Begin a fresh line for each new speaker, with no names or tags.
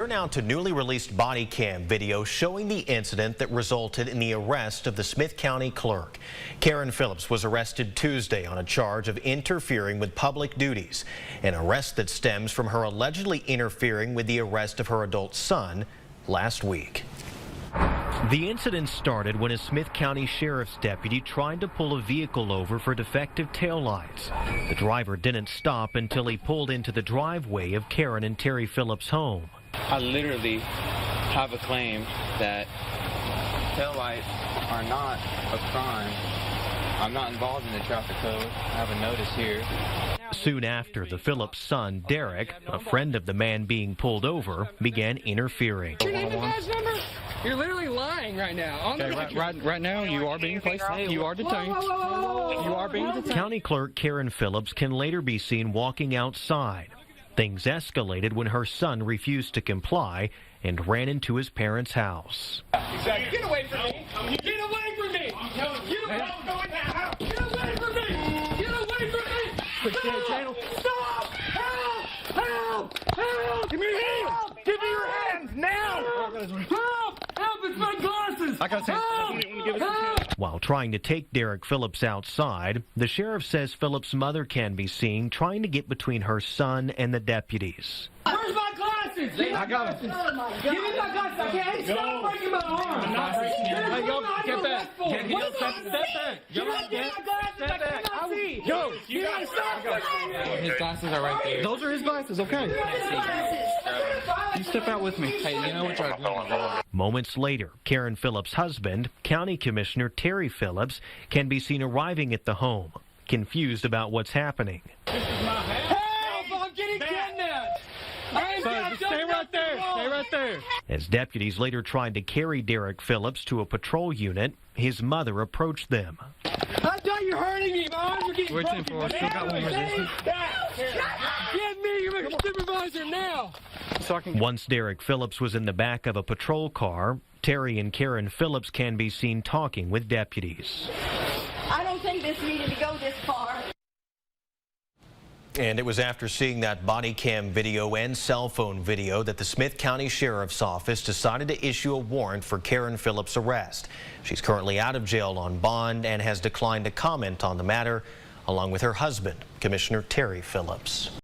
We're now to newly released body cam video showing the incident that resulted in the arrest of the Smith County clerk. Karen Phillips was arrested Tuesday on a charge of interfering with public duties, an arrest that stems from her allegedly interfering with the arrest of her adult son last week. The incident started when a Smith County Sheriff's deputy tried to pull a vehicle over for defective taillights. The driver didn't stop until he pulled into the driveway of Karen and Terry Phillips' home.
I literally have a claim that taillights are not a crime. I'm not involved in the traffic code. I have a notice here.
Soon after, the Phillips' son, Derrick, a friend of the man being pulled over, began interfering.
Your name and badge number? You're literally lying right now.
Okay, right now, you are being placed. You are detained. You are being detained.
County Clerk Karen Phillips can later be seen walking outside. Things escalated when her son refused to comply and ran into his parents' house.
Exactly. Get away from me! Get away from me! Get away from me! Get away from me! Get away from me! Stop! Help! Help! Help! Give me your hands! Give me your hands now! Help! Help! It's my glasses!
I gotta
Help!
While trying to take Derrick Phillips outside, the sheriff says Phillips' mother can be seen trying to get between her son and the deputies.
Where's my glasses? I got them. Give me my glasses. I can't stop breaking my arm.
Hey, go. Get back.
Step back. Give me my glasses. I cannot see.
Go.
His glasses are right there.
Those are his glasses, okay? You step out with me.
Hey, you know what you're doing?
Moments later, Karen Phillips' husband, County Commissioner Terry Phillips, can be seen arriving at the home, confused about what's happening.
Help! I'm getting kidnapped.
Stay right there. Stay right there.
As deputies later tried to carry Derrick Phillips to a patrol unit, his mother approached them.
I thought you're hurting me. My arms are getting
We're
broken.
10-4. Still got one resistance.
Get me. You're my supervisor now.
Once Derrick Phillips was in the back of a patrol car, Terry and Karen Phillips can be seen talking with deputies.
I don't think this needed to go this far.
And it was after seeing that body cam video and cell phone video that the Smith County Sheriff's Office decided to issue a warrant for Karen Phillips' arrest. She's currently out of jail on bond and has declined to comment on the matter, along with her husband, Commissioner Terry Phillips.